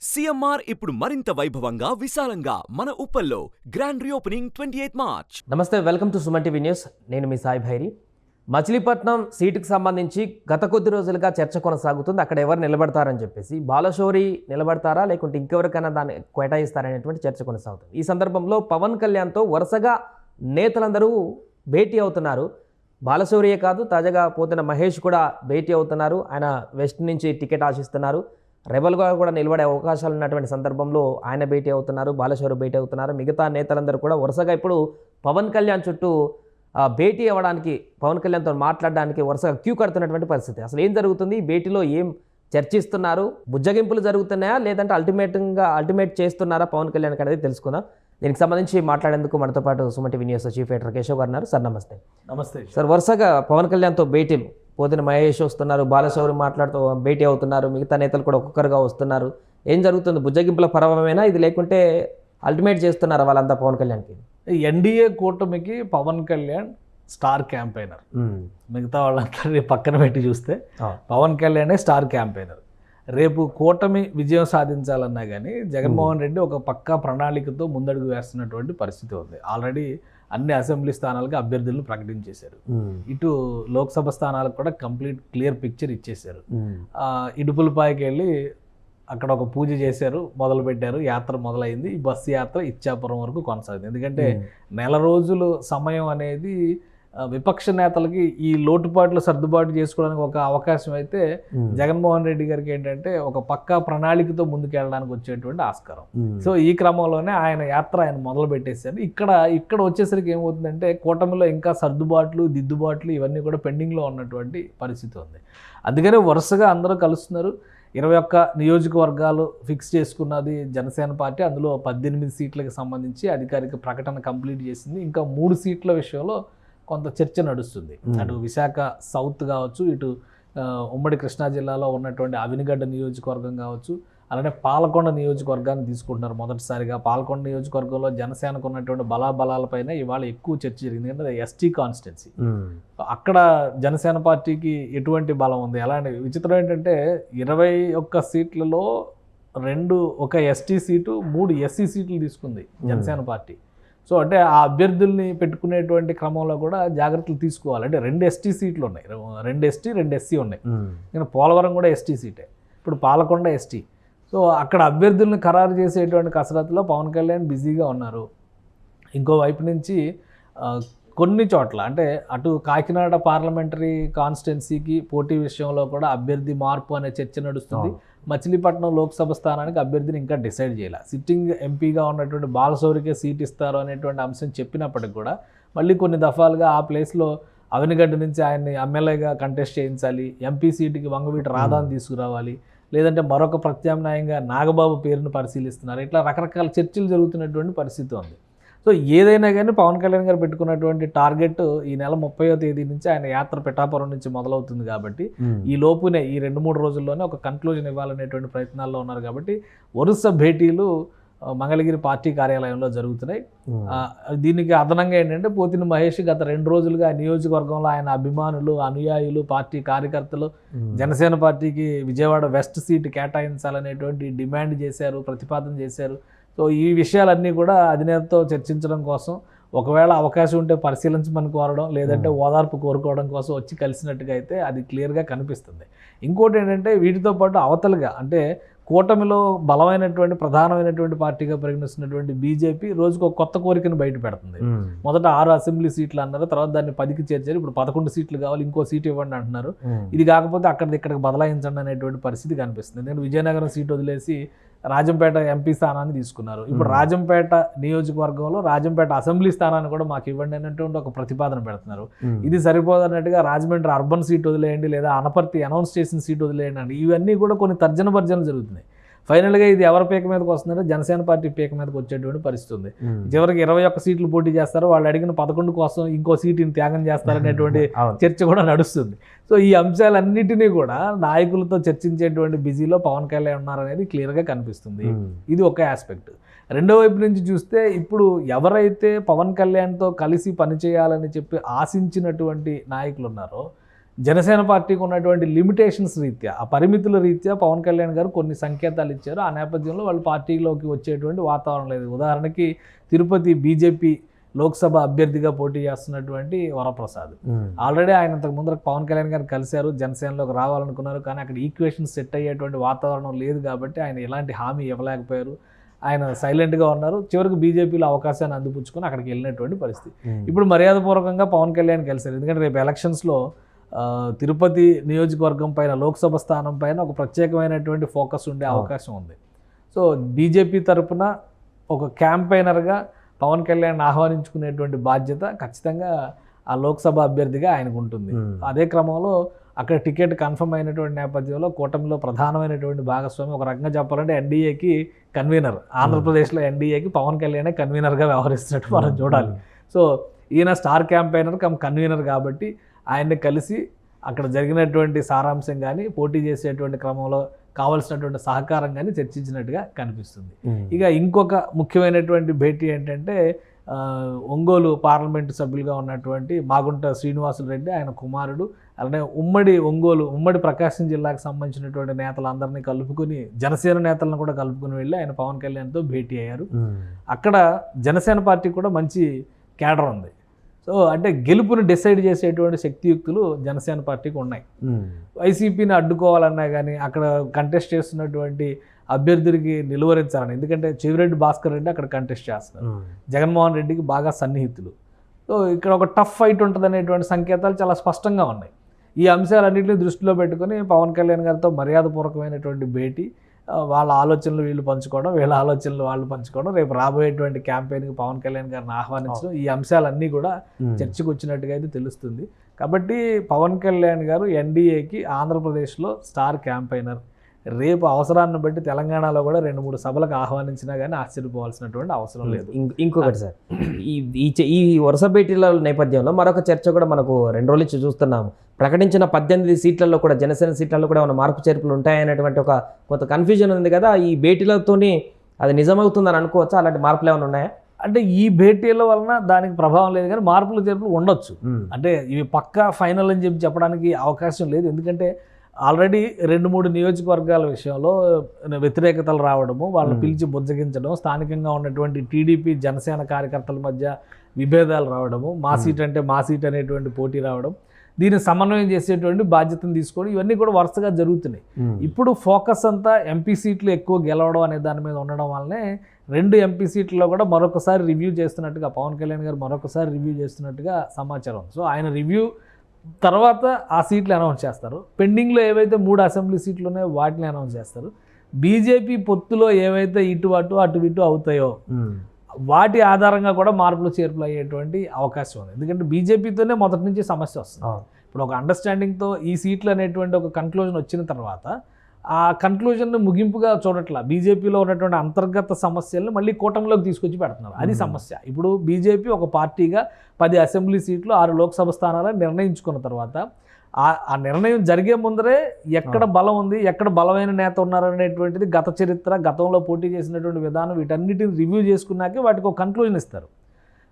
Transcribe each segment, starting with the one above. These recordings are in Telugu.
సిఎంఆర్ ఇప్పుడు మరింత వైభవంగా విశాలంగా మన ఉప్పల్లో గ్రాండ్ రీఓపెనింగ్ 28 మార్చ్. నమస్తే, welcome to Suman TV news. నేను మీ సాయి భైరి. మచిలీపట్నం సీటుకు సంబంధించి గత కొద్ది రోజులుగా చర్చ కొనసాగుతుంది. అక్కడ ఎవరు నిలబడతారని చెప్పేసి బాలశౌరి నిలబడతారా లేకుంటే ఇంకెవరికైనా దాన్ని కేటాయిస్తారనేటువంటి చర్చ కొనసాగుతుంది. ఈ సందర్భంలో పవన్ కళ్యాణ్తో వరుసగా నేతలందరూ భేటీ అవుతున్నారు. బాలశౌరియే కాదు, తాజాగా పోతున్న మహేష్ కూడా భేటీ అవుతున్నారు. ఆయన వెస్ట్ నుంచి టికెట్ ఆశిస్తున్నారు. రెబల్గా కూడా నిలబడే అవకాశాలు ఉన్నటువంటి సందర్భంలో ఆయన భేటీ అవుతున్నారు, బాలశౌరి భేటీ అవుతున్నారు. మిగతా నేతలందరూ కూడా వరుసగా ఇప్పుడు పవన్ కళ్యాణ్ చుట్టూ భేటీ అవ్వడానికి, పవన్ కళ్యాణ్తో మాట్లాడడానికి వరుసగా క్యూ కడుతున్నటువంటి పరిస్థితి. అసలు ఏం జరుగుతుంది, భేటీలో ఏం చర్చిస్తున్నారు, బుజ్జగింపులు జరుగుతున్నాయా లేదంటే అల్టిమేట్ చేస్తున్నారా పవన్ కళ్యాణ్ అనేది తెలుసుకుందాం. దీనికి సంబంధించి మాట్లాడేందుకు మనతో పాటు Suman TV news chief editor Keshav గారు ఉన్నారు. సార్ నమస్తే. నమస్తే సార్, వరుసగా పవన్ కళ్యాణ్తో భేటీలు, పోతిన మహేష్ వస్తున్నారు, బాలశౌరి మాట్లాడుతూ భేటీ అవుతున్నారు, మిగతా నేతలు కూడా ఒక్కొక్కరుగా వస్తున్నారు. ఏం జరుగుతుంది, బుజ్జగింపుల పర్వమేనా ఇది లేకుంటే అల్టిమేట్ చేస్తున్నారా వాళ్ళంతా పవన్ కళ్యాణ్కి? ఎన్డీఏ కూటమికి పవన్ కళ్యాణ్ స్టార్ క్యాంపెయినర్. మిగతా వాళ్ళందరినీ పక్కన పెట్టి చూస్తే పవన్ కళ్యాణే స్టార్ క్యాంపెయినర్. రేపు కూటమి విజయం సాధించాలన్నా కానీ జగన్మోహన్ రెడ్డి ఒక పక్కా ప్రణాళికతో ముందడుగు వేస్తున్నటువంటి పరిస్థితి ఉంది. ఆల్రెడీ అన్ని అసెంబ్లీ స్థానాలకు అభ్యర్థులను ప్రకటించేశారు. ఇటు లోక్సభ స్థానాలకు కూడా కంప్లీట్ క్లియర్ పిక్చర్ ఇచ్చేశారు. ఇడుపులపాయకి వెళ్ళి అక్కడ ఒక పూజ చేశారు, మొదలుపెట్టారు, యాత్ర మొదలైంది. ఈ బస్సు యాత్ర ఇచ్చాపురం వరకు కొనసాగింది. ఎందుకంటే నెల రోజులు సమయం అనేది విపక్ష నేతలకి ఈ లోటుపాట్లు సర్దుబాటు చేసుకోవడానికి ఒక అవకాశం అయితే, జగన్మోహన్ రెడ్డి గారికి ఏంటంటే ఒక పక్కా ప్రణాళికతో ముందుకెళ్ళడానికి వచ్చేటువంటి ఆస్కారం. సో ఈ క్రమంలోనే ఆయన యాత్ర ఆయన మొదలు పెట్టేశారు. ఇక్కడ వచ్చేసరికి ఏమవుతుందంటే కూటమిలో ఇంకా సర్దుబాట్లు, దిద్దుబాట్లు ఇవన్నీ కూడా పెండింగ్లో ఉన్నటువంటి పరిస్థితి ఉంది. అందుకనే వరుసగా అందరూ కలుస్తున్నారు. 21 నియోజకవర్గాలు ఫిక్స్ చేసుకున్నది జనసేన పార్టీ. అందులో 18 సీట్లకు సంబంధించి అధికారిక ప్రకటన కంప్లీట్ చేసింది. ఇంకా 3 సీట్ల విషయంలో కొంత చర్చ నడుస్తుంది. అటు విశాఖ సౌత్ కావచ్చు, ఇటు ఉమ్మడి కృష్ణా జిల్లాలో ఉన్నటువంటి అవినిగడ్డ నియోజకవర్గం కావచ్చు, అలానే పాలకొండ నియోజకవర్గాన్ని తీసుకుంటున్నారు. మొదటిసారిగా పాలకొండ నియోజకవర్గంలో జనసేనకు ఉన్నటువంటి బలాబలాలపైన ఇవాళ ఎక్కువ చర్చ జరిగింది. ఎందుకంటే ఎస్టీ కాన్స్టిట్యున్సీ, అక్కడ జనసేన పార్టీకి ఎటువంటి బలం ఉంది. అలాంటి విచిత్రం ఏంటంటే 21 సీట్లలో ఒక ఎస్టీ సీటు, 3 ఎస్సీ సీట్లు తీసుకుంది జనసేన పార్టీ. సో అంటే ఆ అభ్యర్థుల్ని పెట్టుకునేటువంటి క్రమంలో కూడా జాగ్రత్తలు తీసుకోవాలి. అంటే 2 ఎస్టీ సీట్లు ఉన్నాయి, 2 ఎస్టీ 2 ఎస్సీ ఉన్నాయి. నేను పోలవరం కూడా ఎస్టీ సీటే, ఇప్పుడు పాలకొండ ఎస్టీ. సో అక్కడ అభ్యర్థుల్ని ఖరారు చేసేటువంటి కసరత్తులో పవన్ కళ్యాణ్ బిజీగా ఉన్నారు. ఇంకోవైపు నుంచి కొన్ని చోట్ల అంటే అటు కాకినాడ పార్లమెంటరీ కాన్స్టిట్యున్సీకి పోటీ విషయంలో కూడా అభ్యర్థి మార్పు అనే చర్చ నడుస్తుంది. మచిలీపట్నం లోక్సభ స్థానానికి అభ్యర్థిని ఇంకా డిసైడ్ చేయాలి. సిట్టింగ్ ఎంపీగా ఉన్నటువంటి బాలశౌరికే సీట్ ఇస్తారు అనేటువంటి అంశం చెప్పినప్పటికి కూడా మళ్ళీ కొన్ని దఫాలుగా ఆ ప్లేస్లో అవినిగడ్డ నుంచి ఆయన్ని ఎమ్మెల్యేగా కంటెస్ట్ చేయించాలి, ఎంపీ సీటుకి వంగవీటి రాధాని తీసుకురావాలి, లేదంటే మరొక ప్రత్యామ్నాయంగా నాగబాబు పేరును పరిశీలిస్తున్నారు. ఇట్లా రకరకాల చర్చలు జరుగుతున్నటువంటి పరిస్థితి ఉంది. సో ఏదైనా కానీ పవన్ కళ్యాణ్ గారు పెట్టుకున్నటువంటి టార్గెట్ ఈ నెల 30వ తేదీ నుంచి ఆయన యాత్ర పిఠాపురం నుంచి మొదలవుతుంది. కాబట్టి ఈ లోపునే ఈ 2-3 రోజుల్లోనే ఒక కన్క్లూజన్ ఇవ్వాలనేటువంటి ప్రయత్నాల్లో ఉన్నారు. కాబట్టి వరుస భేటీలు మంగళగిరి పార్టీ కార్యాలయంలో జరుగుతున్నాయి. దీనికి అదనంగా ఏంటంటే పోతిన మహేష్ గత 2 రోజులుగా నియోజకవర్గంలో ఆయన అభిమానులు, అనుయాయులు, పార్టీ కార్యకర్తలు జనసేన పార్టీకి విజయవాడ వెస్ట్ సీటు కేటాయించాలనేటువంటి డిమాండ్ చేశారు, ప్రతిపాదన చేశారు. సో ఈ విషయాలన్నీ కూడా అధినేతతో చర్చించడం కోసం, ఒకవేళ అవకాశం ఉంటే పరిశీలించమని కోరడం, లేదంటే ఓదార్పు కోరుకోవడం కోసం వచ్చి కలిసినట్టుగా అయితే అది క్లియర్గా కనిపిస్తుంది. ఇంకోటి ఏంటంటే వీటితో పాటు అవతలుగా అంటే కూటమిలో బలమైనటువంటి ప్రధానమైనటువంటి పార్టీగా పరిగణిస్తున్నటువంటి బీజేపీ రోజుకు ఒక కొత్త కోరికను బయట పెడుతుంది. మొదట 6 అసెంబ్లీ సీట్లు అన్నారు, తర్వాత దాన్ని 10కి చేర్చారు. ఇప్పుడు 11 సీట్లు కావాలి, ఇంకో సీట్ ఇవ్వండి అంటున్నారు. ఇది కాకపోతే ఇక్కడికి బదలాయించండి అనేటువంటి పరిస్థితి కనిపిస్తుంది. ఎందుకంటే విజయనగరం సీట్ వదిలేసి రాజంపేట ఎంపీ స్థానాన్ని తీసుకున్నారు. ఇప్పుడు రాజంపేట నియోజకవర్గంలో రాజంపేట అసెంబ్లీ స్థానాన్ని కూడా మాకు ఇవ్వండి అనేటువంటి ఒక ప్రతిపాదన పెడుతున్నారు. ఇది సరిపోదన్నట్టుగా రాజమండ్రి అర్బన్ సీట్ వదిలేయండి, లేదా అనపర్తి అనౌన్స్ చేసిన సీట్ వదిలేయండి అండి. ఇవన్నీ కూడా కొన్ని తర్జన భర్జనలు జరుగుతున్నాయి. ఫైనల్గా ఇది ఎవరి పీక మీదకి వస్తుందంటే జనసేన పార్టీ పీక మీదకి వచ్చేటువంటి పరిస్థితి ఉంది. చివరికి 21 సీట్లు పోటీ చేస్తారు, వాళ్ళు అడిగిన 11 కోసం ఇంకో సీటుని త్యాగం చేస్తారనేటువంటి చర్చ కూడా నడుస్తుంది. సో ఈ అంశాలన్నిటినీ కూడా నాయకులతో చర్చించేటువంటి బిజీలో పవన్ కళ్యాణ్ ఉన్నారనేది క్లియర్గా కనిపిస్తుంది. ఇది ఒక ఆస్పెక్ట్. రెండో వైపు నుంచి చూస్తే ఇప్పుడు ఎవరైతే పవన్ కళ్యాణ్తో కలిసి పనిచేయాలని చెప్పి ఆశించినటువంటి నాయకులు ఉన్నారో జనసేన పార్టీకి ఉన్నటువంటి లిమిటేషన్స్ రీత్యా, ఆ పరిమితుల రీత్యా పవన్ కళ్యాణ్ గారు కొన్ని సంకేతాలు ఇచ్చారు. ఆ నేపథ్యంలో వాళ్ళు పార్టీలోకి వచ్చేటువంటి వాతావరణం లేదు. ఉదాహరణకి తిరుపతి బీజేపీ లోక్సభ అభ్యర్థిగా పోటీ చేస్తున్నటువంటి వరప్రసాద్, ఆల్రెడీ ఆయన ఇంతకు ముందర పవన్ కళ్యాణ్ గారు కలిశారు, జనసేనలోకి రావాలనుకున్నారు, కానీ అక్కడ ఈక్వేషన్ సెట్ అయ్యేటువంటి వాతావరణం లేదు కాబట్టి ఆయన ఎలాంటి హామీ ఇవ్వలేకపోయారు. ఆయన సైలెంట్గా ఉన్నారు. చివరికి బీజేపీలో అవకాశాన్ని అందిపుచ్చుకొని అక్కడికి వెళ్ళినటువంటి పరిస్థితి. ఇప్పుడు మర్యాదపూర్వకంగా పవన్ కళ్యాణ్ కలిశారు. ఎందుకంటే రేపు ఎలక్షన్స్లో తిరుపతి నియోజకవర్గం పైన, లోక్సభ స్థానం పైన ఒక ప్రత్యేకమైనటువంటి ఫోకస్ ఉండే అవకాశం ఉంది. సో బీజేపీ తరఫున ఒక క్యాంపెయినర్గా పవన్ కళ్యాణ్ ఆహ్వానించుకునేటువంటి బాధ్యత ఖచ్చితంగా ఆ లోక్సభ అభ్యర్థిగా ఆయనకు ఉంటుంది. అదే క్రమంలో అక్కడ టికెట్ కన్ఫర్మ్ అయినటువంటి నేపథ్యంలో కూటమిలో ప్రధానమైనటువంటి భాగస్వామి, ఒక రకంగా చెప్పాలంటే ఎన్డీఏకి కన్వీనర్, ఆంధ్రప్రదేశ్లో ఎన్డీఏకి పవన్ కళ్యాణే కన్వీనర్గా వ్యవహరిస్తున్నట్టు మనం చూడాలి. సో ఈయన స్టార్ క్యాంపెయినర్ కమ్ కన్వీనర్ కాబట్టి ఆయన్ని కలిసి అక్కడ జరిగినటువంటి సారాంశం కానీ, పోటీ చేసేటువంటి క్రమంలో కావాల్సినటువంటి సహకారం కానీ చర్చించినట్టుగా కనిపిస్తుంది. ఇక ఇంకొక ముఖ్యమైనటువంటి భేటీ ఏంటంటే ఒంగోలు పార్లమెంటు సభ్యులుగా ఉన్నటువంటి మాగుంట శ్రీనివాసులు రెడ్డి, ఆయన కుమారుడు, అలానే ఉమ్మడి ప్రకాశం జిల్లాకు సంబంధించినటువంటి నేతలందరినీ కలుపుకొని, జనసేన నేతలను కూడా కలుపుకొని వెళ్ళి ఆయన పవన్ కళ్యాణ్తో భేటీ అయ్యారు. అక్కడ జనసేన పార్టీ కూడా మంచి క్యాడర్ ఉంది. సో అంటే గెలుపుని డిసైడ్ చేసేటువంటి శక్తియుక్తులు జనసేన పార్టీకి ఉన్నాయి. వైసీపీని అడ్డుకోవాలన్నా కానీ, అక్కడ కంటెస్ట్ చేస్తున్నటువంటి అభ్యర్థులకి నిలువరించాలని, ఎందుకంటే చెవిరెడ్డి భాస్కర్ రెడ్డి అక్కడ కంటెస్ట్ చేస్తున్నారు, జగన్మోహన్ రెడ్డికి బాగా సన్నిహితులు. సో ఇక్కడ ఒక టఫ్ ఫైట్ ఉంటుంది అనేటువంటి సంకేతాలు చాలా స్పష్టంగా ఉన్నాయి. ఈ అంశాలన్నింటినీ దృష్టిలో పెట్టుకొని పవన్ కళ్యాణ్ గారితో మర్యాదపూర్వకమైనటువంటి భేటీ, వాళ్ళ ఆలోచనలు వీళ్ళు పంచుకోవడం, వీళ్ళ ఆలోచనలు వాళ్ళు పంచుకోవడం, రేపు రాబోయేటువంటి క్యాంపెయిన్కి పవన్ కళ్యాణ్ గారిని ఆహ్వానించడం, ఈ అంశాలన్నీ కూడా చర్చకు వచ్చినట్టుగా అయితే తెలుస్తుంది. కాబట్టి పవన్ కళ్యాణ్ గారు ఎన్డీఏకి ఆంధ్రప్రదేశ్లో స్టార్ క్యాంపెయినర్. రేపు అవసరాన్ని బట్టి తెలంగాణలో కూడా 2-3 సభలకు ఆహ్వానించినా కానీ ఆశ్చర్యపోవాల్సినటువంటి అవసరం లేదు. ఇంకొకటి సార్, ఈ వరుస భేటీల నేపథ్యంలో మరొక చర్చ కూడా మనకు 2 రోజుల నుంచి చూస్తున్నాము. ప్రకటించిన 18 సీట్లలో కూడా, జనసేన సీట్లలో కూడా ఏమైనా మార్పు చేర్పులు ఉంటాయనేటువంటి ఒక కొంత కన్ఫ్యూజన్ ఉంది కదా. ఈ భేటీలతోని అది నిజమవుతుందని అనుకోవచ్చా? అలాంటి మార్పులు ఏమైనా ఉన్నాయా? అంటే ఈ భేటీల వలన దానికి ప్రభావం లేదు, కానీ మార్పులు చేర్పులు ఉండొచ్చు. అంటే ఇవి పక్కా ఫైనల్ అని చెప్పడానికి అవకాశం లేదు. ఎందుకంటే ఆల్రెడీ 2-3 నియోజకవర్గాల విషయంలో వ్యతిరేకతలు రావడము, వాళ్ళని పిలిచి బుజ్జగించడం, స్థానికంగా ఉన్నటువంటి టీడీపీ జనసేన కార్యకర్తల మధ్య విభేదాలు రావడము, మా సీట్ అంటే మా సీట్ అనేటువంటి పోటీ రావడం, దీన్ని సమన్వయం చేసేటువంటి బాధ్యతను తీసుకోవడం, ఇవన్నీ కూడా వరుసగా జరుగుతున్నాయి. ఇప్పుడు ఫోకస్ అంతా ఎంపీ సీట్లు ఎక్కువ గెలవడం అనే దాని మీద ఉండడం వల్లనే 2 ఎంపీ సీట్లలో కూడా మరొకసారి రివ్యూ చేస్తున్నట్టుగా, పవన్ కళ్యాణ్ గారు మరొకసారి రివ్యూ చేస్తున్నట్టుగా సమాచారం. సో ఆయన రివ్యూ తర్వాత ఆ సీట్లు అనౌన్స్ చేస్తారు. పెండింగ్లో ఏవైతే 3 అసెంబ్లీ సీట్లు ఉన్నాయో వాటిని అనౌన్స్ చేస్తారు. బీజేపీ పొత్తులో ఏవైతే ఇటు ఇటు అవుతాయో వాటి ఆధారంగా కూడా మార్పులు చేర్పులు అయ్యేటువంటి అవకాశం ఉంది. ఎందుకంటే బీజేపీతోనే మొదటి నుంచి సమస్య వస్తుంది. ఇప్పుడు ఒక అండర్స్టాండింగ్తో ఈ సీట్లు అనేటువంటి ఒక కన్క్లూజన్ వచ్చిన తర్వాత ఆ కన్క్లూజన్ను ముగింపుగా చూడట్లా, బీజేపీలో ఉన్నటువంటి అంతర్గత సమస్యలను మళ్ళీ కూటమిలోకి తీసుకొచ్చి పెడుతున్నారు. అది సమస్య. ఇప్పుడు బీజేపీ ఒక పార్టీగా 10 అసెంబ్లీ సీట్లు, 6 లోక్సభ స్థానాలను నిర్ణయించుకున్న తర్వాత ఆ నిర్ణయం జరిగే ముందరే ఎక్కడ బలం ఉంది, ఎక్కడ బలమైన నేత ఉన్నారు అనేటువంటిది గత చరిత్ర, గతంలో పోటీ చేసినటువంటి విధానం, వీటన్నిటిని రివ్యూ చేసుకున్నాకే వాటికి ఒక కన్క్లూజన్ ఇస్తారు.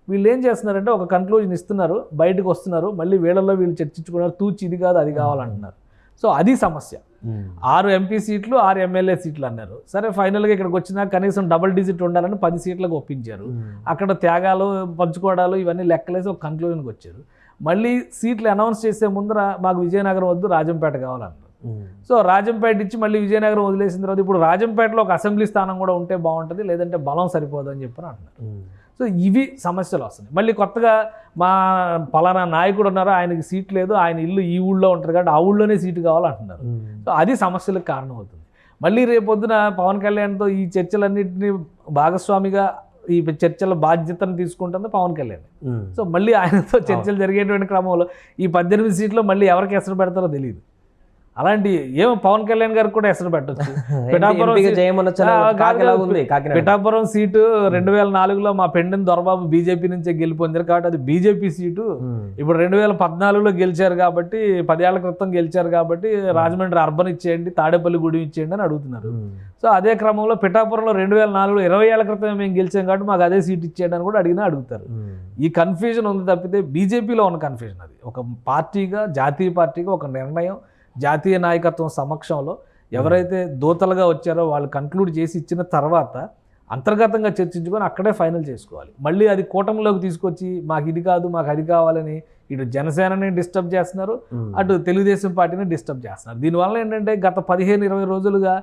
వీళ్ళు ఏం చేస్తున్నారంటే ఒక కన్క్లూజన్ ఇస్తున్నారు, బయటకు వస్తున్నారు, మళ్ళీ వీళ్ళలో వీళ్ళు చర్చించుకున్నారు, తూచి ఇది కాదు అది కావాలంటున్నారు. సో అది సమస్య. 6 ఎంపీ సీట్లు, 6 ఎమ్మెల్యే సీట్లు అన్నారు. సరే ఫైనల్గా ఇక్కడికి వచ్చినా కనీసం డబుల్ డిజిట్ ఉండాలని 10 సీట్లకు ఒప్పించారు. అక్కడ త్యాగాలు పంచుకోవడాలు ఇవన్నీ లెక్కలేసి ఒక కన్క్లూజన్కి వచ్చారు. మళ్ళీ సీట్లు అనౌన్స్ చేసే ముందర మాకు విజయనగరం వద్దు, రాజంపేట కావాలన్నారు. సో రాజంపేట ఇచ్చి మళ్ళీ విజయనగరం వదిలేసిన తర్వాత ఇప్పుడు రాజంపేటలో ఒక అసెంబ్లీ స్థానం కూడా ఉంటే బాగుంటుంది, లేదంటే బలం సరిపోదు అని చెప్పని అంటున్నారు. సో ఇవి సమస్యలు వస్తున్నాయి. మళ్ళీ కొత్తగా మా పలానా నాయకుడు ఉన్నారో ఆయనకి సీట్ లేదు, ఆయన ఇల్లు ఈ ఊళ్ళో ఉంటుంది కాబట్టి ఆ ఊళ్ళోనే సీటు కావాలంటున్నారు. సో అది సమస్యలకు కారణం అవుతుంది. మళ్ళీ రేపొద్దున పవన్ కళ్యాణ్తో ఈ చర్చలన్నింటినీ భాగస్వామిగా ఈ చర్చల బాధ్యతను తీసుకుంటుంది పవన్ కళ్యాణ్. సో మళ్ళీ ఆయనతో చర్చలు జరిగేటువంటి క్రమంలో ఈ 18 సీట్లో మళ్ళీ ఎవరికి ఎసరు పెడతారో తెలియదు. అలాంటి ఏమో పవన్ కళ్యాణ్ గారికి కూడా ఎసరు పెట్టొచ్చు. ఎంపీగా జయమనొచ్చా కాకిలాగా ఉంది కాకినాడ. పిఠాపురం సీటు 2004లో మా పెండిన దొరబాబు బీజేపీ నుంచే గెలిపొందారు కాబట్టి అది బీజేపీ సీటు. ఇప్పుడు 2014లో గెలిచారు కాబట్టి 10 ఏళ్ల క్రితం గెలిచారు కాబట్టి రాజమండ్రి అర్బన్ ఇచ్చేయండి, తాడేపల్లి గూడెం ఇచ్చేయండి అని అడుగుతున్నారు. సో అదే క్రమంలో పిఠాపురంలో 2004లో 20 ఏళ్ల క్రితం మేము గెలిచాం కాబట్టి మాకు అదే సీట్ ఇచ్చేయండి అని కూడా అడుగుతారు. ఈ కన్ఫ్యూజన్ ఉంది తప్పితే బీజేపీలో ఉన్న కన్ఫ్యూజన్ అది. ఒక పార్టీగా, జాతీయ పార్టీగా ఒక నిర్ణయం జాతీయ నాయకత్వం సమక్షంలో ఎవరైతే దూతలుగా వచ్చారో వాళ్ళు కన్క్లూడ్ చేసి ఇచ్చిన తర్వాత అంతర్గతంగా చర్చించుకొని అక్కడే ఫైనల్ చేసుకోవాలి. మళ్ళీ అది కూటమిలోకి తీసుకొచ్చి మాకు ఇది కాదు మాకు అది కావాలని ఇటు జనసేనని డిస్టర్బ్ చేస్తున్నారు, అటు తెలుగుదేశం పార్టీని డిస్టర్బ్ చేస్తున్నారు. దీనివల్ల ఏంటంటే గత 15-20 రోజులుగా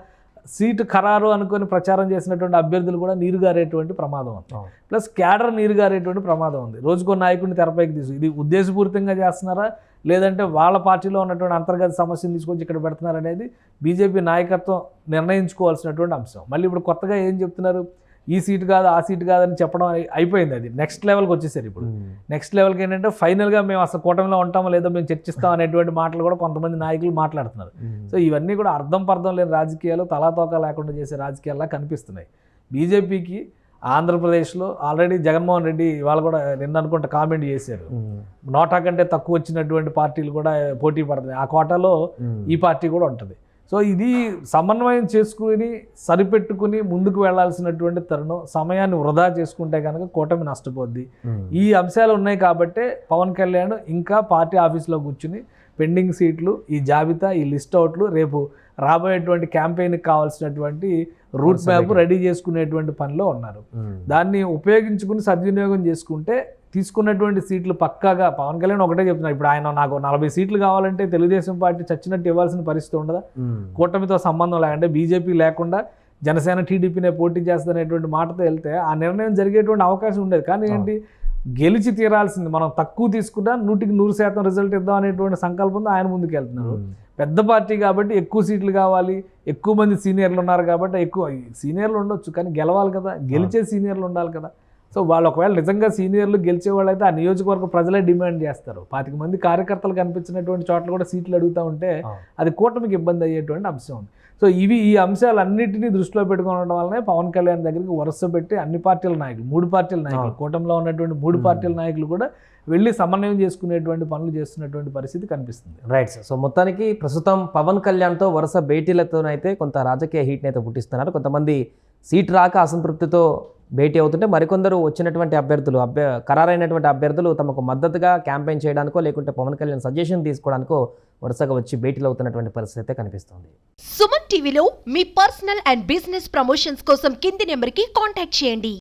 సీటు ఖరారు అనుకొని ప్రచారం చేసినటువంటి అభ్యర్థులు కూడా నీరుగారేటువంటి ప్రమాదం ఉంది. ప్లస్ క్యాడర్ నీరుగారేటువంటి ప్రమాదం ఉంది. రోజుకో నాయకుడిని తెరపైకి ఇది ఉద్దేశపూరితంగా చేస్తున్నారా లేదంటే వాళ్ళ పార్టీలో ఉన్నటువంటి అంతర్గత సమస్యను తీసుకొచ్చి ఇక్కడ పెడుతున్నారు అనేది బీజేపీ నాయకత్వం నిర్ణయించుకోవాల్సినటువంటి అంశం. మళ్ళీ ఇప్పుడు కొత్తగా ఏం చెప్తున్నారు, ఈ సీటు కాదు ఆ సీటు కాదని చెప్పడం అయిపోయింది. అది నెక్స్ట్ లెవెల్కి వచ్చేసారు. ఇప్పుడు నెక్స్ట్ లెవెల్కి ఏంటంటే ఫైనల్గా మేము అసలు కూటమిలో ఉంటామో లేదో మేము చర్చిస్తాం అనేటువంటి మాటలు కూడా కొంతమంది నాయకులు మాట్లాడుతున్నారు. సో ఇవన్నీ కూడా అర్థం పర్థం లేని రాజకీయాలు, తలాతోక లేకుండా చేసే రాజకీయాల్లా కనిపిస్తున్నాయి. బీజేపీకి ఆంధ్రప్రదేశ్లో ఆల్రెడీ జగన్మోహన్ రెడ్డి వాళ్ళు కూడా నిన్న అనుకుంటే కామెంట్ చేశారు, నోటా కంటే తక్కువ వచ్చినటువంటి పార్టీలు కూడా పోటీ పడుతున్నాయి, ఆ కోటాలో ఈ పార్టీ కూడా ఉంటుంది. సో ఇది సమన్వయం చేసుకుని సరిపెట్టుకుని ముందుకు వెళ్లాల్సినటువంటి తరుణం. సమయాన్ని వృధా చేసుకుంటే కనుక కూటమి నష్టపోద్ది. ఈ అంశాలు ఉన్నాయి కాబట్టే పవన్ కళ్యాణ్ ఇంకా పార్టీ ఆఫీస్లో కూర్చుని పెండింగ్ సీట్లు, ఈ జాబితా, ఈ లిస్ట్ అవుట్లు, రేపు రాబోయేటువంటి క్యాంపెయిన్కి కావాల్సినటువంటి రూట్ మ్యాప్ రెడీ చేసుకునేటువంటి పనిలో ఉన్నారు. దాన్ని ఉపయోగించుకుని సద్వినియోగం చేసుకుంటే తీసుకున్నటువంటి సీట్లు పక్కాగా పవన్ కళ్యాణ్ ఒకటే చెప్తున్నారు. ఇప్పుడు ఆయన నాకు 40 సీట్లు కావాలంటే తెలుగుదేశం పార్టీ చచ్చినట్టు ఇవ్వాల్సిన పరిస్థితి ఉండదా? కూటమితో సంబంధం లేకుంటే బీజేపీ లేకుండా జనసేన టీడీపీనే పోటీ చేస్తుందనేటువంటి మాటతో వెళ్తే ఆ నిర్ణయం జరిగేటువంటి అవకాశం ఉండేది. కానీ ఏంటి, గెలిచి తీరాల్సింది, మనం తక్కువ తీసుకున్నా 100% రిజల్ట్ ఇద్దాం అనేటువంటి సంకల్పంతో ఆయన ముందుకు వెళ్తున్నారు. పెద్ద పార్టీ కాబట్టి ఎక్కువ సీట్లు కావాలి, ఎక్కువ మంది సీనియర్లు ఉన్నారు కాబట్టి ఎక్కువ సీనియర్లు ఉండొచ్చు కానీ గెలవాలి కదా, గెలిచే సీనియర్లు ఉండాలి కదా. సో వాళ్ళు ఒకవేళ నిజంగా సీనియర్లు గెలిచేవాళ్ళు అయితే ఆ నియోజకవర్గ ప్రజలే డిమాండ్ చేస్తారు. 25 మంది కార్యకర్తలు కనిపించినటువంటి చోట్ల కూడా సీట్లు అడుగుతూ ఉంటే అది కూటమికి ఇబ్బంది అయ్యేటువంటి అంశం ఉంది. సో ఈ అంశాలన్నింటినీ దృష్టిలో పెట్టుకోవడం వల్లనే పవన్ కళ్యాణ్ దగ్గరికి వరుస పెట్టి అన్ని పార్టీల నాయకులు, 3 పార్టీల నాయకులు, కూటమిలో ఉన్నటువంటి 3 పార్టీల నాయకులు కూడా వెళ్ళి సమన్వయం చేసుకునేటువంటి పనులు చేస్తున్నటువంటి పరిస్థితి కనిపిస్తుంది. Right sir. సో మొత్తానికి ప్రస్తుతం పవన్ కళ్యాణ్తో వరుస భేటీలతోనైతే కొంత రాజకీయ హీట్ని అయితే పుట్టిస్తున్నారు. కొంతమంది సీట్ రాక అసంతృప్తితో భేటీ అవుతుంటే మరికొందరు వచ్చినటువంటి అభ్యర్థులు ఖరారైనటువంటి అభ్యర్థులు తమకు మద్దతుగా క్యాంపెయిన్ చేయడానికో లేకుంటే పవన్ కళ్యాణ్ సజెషన్ తీసుకోవడానికో వరుసగా వచ్చి భేటీలు అవుతున్నటువంటి పరిస్థితి అయితే కనిపిస్తుంది. సుమన్ టీవీలో మీ పర్సనల్ అండ్ బిజినెస్ ప్రమోషన్స్ కోసం కింది నెంబర్కి కాంటాక్ట్ చేయండి.